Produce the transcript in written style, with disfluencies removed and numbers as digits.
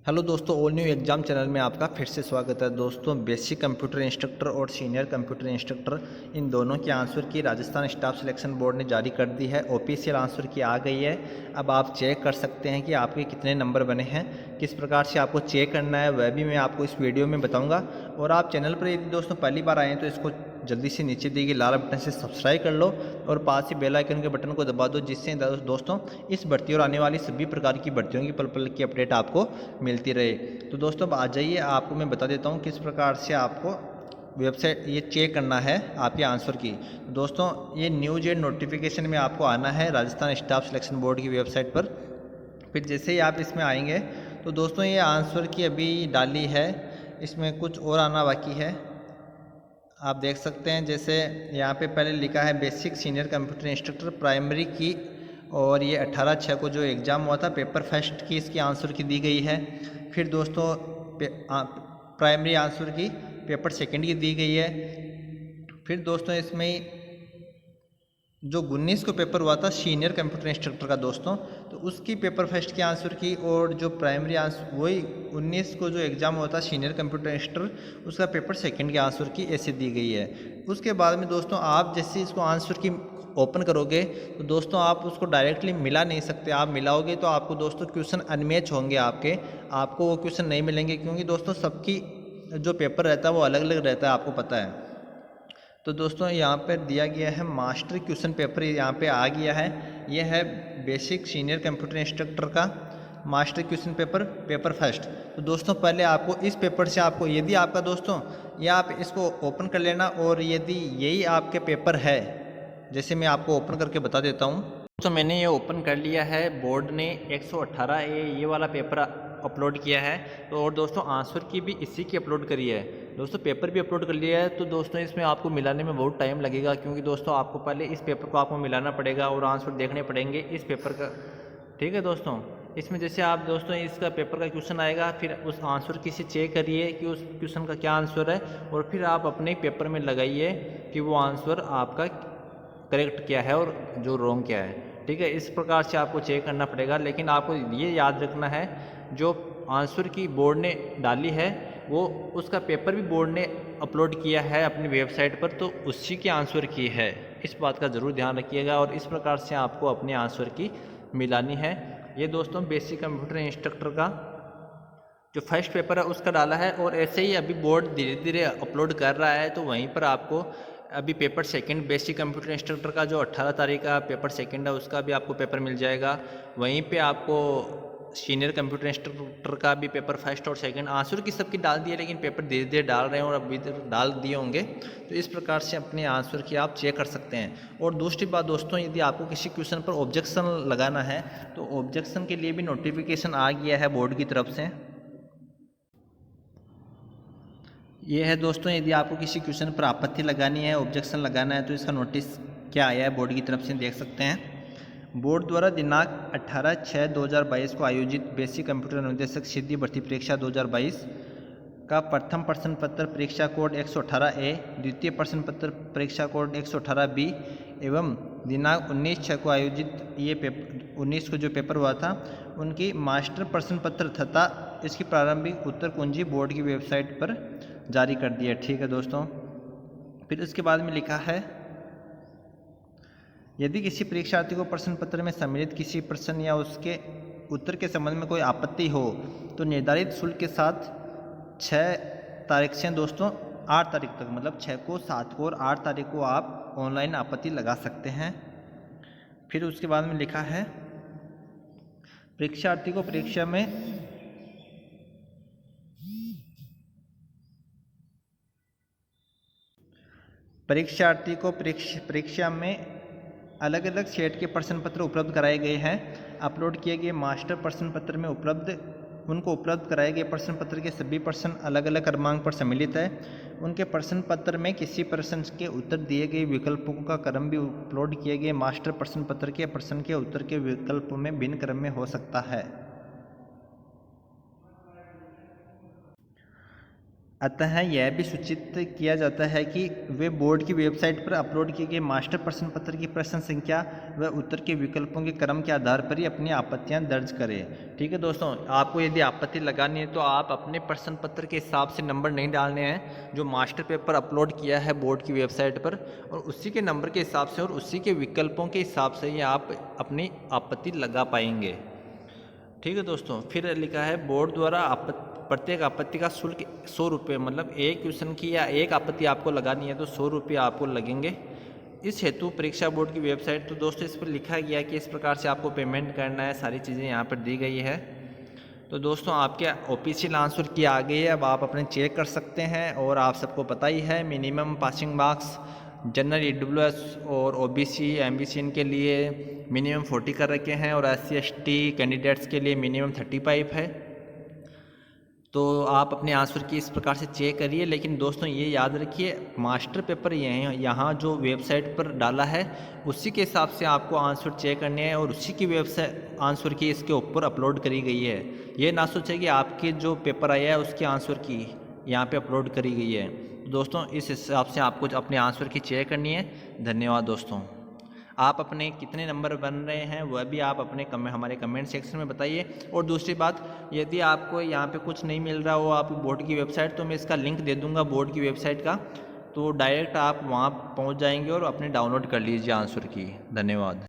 Hello दोस्तों, all new exam channel में आपका फिर से स्वागत है। दोस्तों, बेसिक कंप्यूटर इंस्ट्रक्टर और सीनियर कंप्यूटर इंस्ट्रक्टर इन दोनों के आंसर की राजस्थान स्टाफ सिलेक्शन बोर्ड ने जारी कर दी है। ऑफिशियल आंसर की आ गई है। अब आप चेक कर सकते हैं कि आपके कितने नंबर बने हैं। किस प्रकार से आपको चेक करना है वह भी मैं आपको इस वीडियो में बताऊँगा। और आप चैनल पर यदि दोस्तों पहली बार आए हैं तो इसको जल्दी से नीचे दिए गए लाल बटन से सब्सक्राइब कर लो और पास ही बेल आइकन के बटन को दबा दो, जिससे दोस्तों इस भर्ती और आने वाली सभी प्रकार की भर्तियों की पल पल की अपडेट आपको मिलती रहे। तो दोस्तों अब आ जाइए, आपको मैं बता देता हूँ किस प्रकार से आपको वेबसाइट ये चेक करना है आपके आंसर की। दोस्तों, ये न्यूज एंड नोटिफिकेशन में आपको आना है राजस्थान स्टाफ सिलेक्शन बोर्ड की वेबसाइट पर। फिर जैसे ही आप इसमें आएंगे तो दोस्तों ये आंसर की अभी डाली है, इसमें कुछ और आना बाकी है। आप देख सकते हैं जैसे यहाँ पे पहले लिखा है basic senior computer instructor primary की, और ये 18/6 को जो एग्ज़ाम हुआ था पेपर फर्स्ट की इसकी आंसर की दी गई है। फिर दोस्तों प्राइमरी आंसर की पेपर सेकंड की दी गई है। फिर दोस्तों इसमें जो 19 को पेपर हुआ था सीनियर कंप्यूटर इंस्ट्रक्टर का दोस्तों, तो उसकी पेपर फर्स्ट की आंसर की, और जो प्राइमरी आंसर वही 19 को जो एग्ज़ाम हुआ था सीनियर कंप्यूटर इंस्ट्रक्टर उसका पेपर सेकंड के आंसर की ऐसे दी गई है। उसके बाद में दोस्तों आप जैसे इसको आंसर की ओपन करोगे तो दोस्तों आप उसको डायरेक्टली मिला नहीं सकते। आप मिलाओगे तो आपको दोस्तों क्वेश्चन अनमैच होंगे, आपको वो क्वेश्चन नहीं मिलेंगे, क्योंकि दोस्तों सबकी जो पेपर रहता है वो अलग अलग रहता है, आपको पता है। तो दोस्तों यहाँ पर दिया गया है मास्टर क्वेश्चन पेपर, यहाँ पे आ गया है। ये है बेसिक सीनियर कंप्यूटर इंस्ट्रक्टर का master question paper paper first. तो दोस्तों पहले आपको इस पेपर से आपको यदि आपका दोस्तों ये आप इसको ओपन कर लेना, और यदि यही आपके पेपर है जैसे मैं आपको ओपन करके बता देता हूँ। तो मैंने ये ओपन कर लिया है। बोर्ड ने 118A ये वाला पेपर अपलोड किया है। तो और दोस्तों आंसर की भी इसी की अपलोड करी है। दोस्तों पेपर भी अपलोड कर लिया है। तो दोस्तों इसमें आपको मिलाने में बहुत टाइम लगेगा, क्योंकि दोस्तों आपको पहले इस पेपर को आपको मिलाना पड़ेगा और आंसर देखने पड़ेंगे इस पेपर का। ठीक है दोस्तों, इसमें जैसे आप दोस्तों इसका पेपर का क्वेश्चन आएगा, फिर उस आंसर की से चेक करिए कि उस क्वेश्चन का क्या आंसर है, और फिर आप अपने पेपर में लगाइए कि वो आंसर आपका करेक्ट क्या है और जो रॉन्ग क्या है। ठीक है, इस प्रकार से आपको चेक करना पड़ेगा। लेकिन आपको ये याद रखना है जो आंसर की बोर्ड ने डाली है वो उसका पेपर भी बोर्ड ने अपलोड किया है अपनी वेबसाइट पर, तो उसी के आंसर की है। इस बात का ज़रूर ध्यान रखिएगा, और इस प्रकार से आपको अपने आंसर की मिलानी है। ये दोस्तों बेसिक कंप्यूटर इंस्ट्रक्टर का जो फर्स्ट पेपर है उसका डाला है, और ऐसे ही अभी बोर्ड धीरे धीरे अपलोड कर रहा है। तो वहीं पर आपको अभी paper second basic computer instructor का जो 18 तारीख का पेपर सेकंड है उसका भी आपको पेपर मिल जाएगा। वहीं पे आपको सीनियर कंप्यूटर इंस्ट्रक्टर का भी पेपर फर्स्ट और सेकंड आंसर की सबकी डाल दिए, लेकिन पेपर धीरे धीरे डाल रहे हैं और अभी तक डाल दिए होंगे। तो इस प्रकार से अपने आंसर की आप चेक कर सकते हैं। और दूसरी बात दोस्तों, यदि आपको किसी क्वेश्चन पर ऑब्जेक्शन लगाना है तो ऑब्जेक्शन के लिए भी नोटिफिकेशन आ गया है बोर्ड की तरफ से। ये है दोस्तों, यदि आपको किसी क्वेश्चन पर आपत्ति लगानी है, ऑब्जेक्शन लगाना है, तो इसका नोटिस क्या आया है बोर्ड की तरफ से देख सकते हैं। बोर्ड द्वारा दिनांक 18/6/2022 को आयोजित बेसिक कंप्यूटर अनुदेशक सीधी भर्ती परीक्षा 2022 का प्रथम प्रश्न पत्र परीक्षा कोड 118A, द्वितीय प्रश्न पत्र परीक्षा कोड 118B एवं दिनांक 19/6 को आयोजित ये पेपर 19 को जो पेपर हुआ था उनकी मास्टर प्रश्न पत्र तथा इसकी प्रारंभिक उत्तर कुंजी बोर्ड की वेबसाइट पर जारी कर दिया। ठीक है दोस्तों, फिर उसके बाद में लिखा है यदि किसी परीक्षार्थी को प्रश्न पत्र में सम्मिलित किसी प्रश्न या उसके उत्तर के संबंध में कोई आपत्ति हो तो निर्धारित शुल्क के साथ 6 तारीख से दोस्तों 8 तारीख तक, मतलब 6 को, 7 को और 8 तारीख को आप ऑनलाइन आपत्ति लगा सकते हैं। फिर उसके बाद में लिखा है परीक्षार्थी को परीक्षा में अलग अलग सेट के प्रश्न पत्र उपलब्ध कराए गए हैं। अपलोड किए गए मास्टर प्रश्न पत्र में उपलब्ध कराए गए प्रश्न पत्र के सभी प्रश्न अलग अलग क्रमांक पर सम्मिलित है। उनके प्रश्न पत्र में किसी प्रश्न के उत्तर दिए गए विकल्पों का क्रम भी अपलोड किए गए मास्टर प्रश्न पत्र के प्रश्न के उत्तर के विकल्पों में भिन्न क्रम में हो सकता है। अतः यह भी सूचित किया जाता है कि वे बोर्ड की वेबसाइट पर अपलोड किए गए मास्टर प्रश्न पत्र की प्रश्न संख्या व उत्तर के विकल्पों के क्रम के आधार पर ही अपनी आपत्तियां दर्ज करें। ठीक है दोस्तों, आपको यदि आपत्ति लगानी है तो आप अपने प्रश्न पत्र के हिसाब से नंबर नहीं डालने हैं जो मास्टर पेपर अपलोड किया है बोर्ड की वेबसाइट पर, और उसी के नंबर के हिसाब से और उसी के विकल्पों के हिसाब से ही आप अपनी आपत्ति लगा पाएंगे। ठीक है दोस्तों, फिर लिखा है बोर्ड द्वारा प्रत्येक आपत्ति का शुल्क 100 रुपये, मतलब एक क्वेश्चन की या एक आपत्ति आपको लगानी है तो 100 रुपये आपको लगेंगे। इस हेतु परीक्षा बोर्ड की वेबसाइट, तो दोस्तों इस पर लिखा गया है कि इस प्रकार से आपको पेमेंट करना है, सारी चीज़ें यहाँ पर दी गई है। तो दोस्तों आपके ऑफिशियल आंसर की आ गई है, अब आप अपने चेक कर सकते हैं। और आप सबको पता ही है minimum passing marks general EWS और OBC MBC इनके लिए मिनिमम 40 कर रखे हैं, और SC ST कैंडिडेट्स के लिए मिनिमम 35 है। तो आप अपने आंसर की इस प्रकार से चेक करिए। लेकिन दोस्तों ये याद रखिए, मास्टर पेपर यहाँ जो वेबसाइट पर डाला है उसी के हिसाब से आपको आंसर चेक करने हैं, और उसी की वेबसाइट आंसर की इसके ऊपर अपलोड करी गई है। ये ना सोचें कि आपके जो पेपर आया है उसके आंसर की यहाँ पे अपलोड करी गई है। दोस्तों इस हिसाब से आपको अपने आंसर की चेक करनी है। धन्यवाद दोस्तों। आप अपने कितने नंबर बन रहे हैं वह भी आप अपने हमारे कमेंट सेक्शन में बताइए। और दूसरी बात, यदि आपको यहाँ पे कुछ नहीं मिल रहा हो आप बोर्ड की वेबसाइट, तो मैं इसका लिंक दे दूँगा बोर्ड की वेबसाइट का, तो डायरेक्ट आप वहाँ पहुँच जाएंगे और अपने डाउनलोड कर लीजिए आंसर की। धन्यवाद।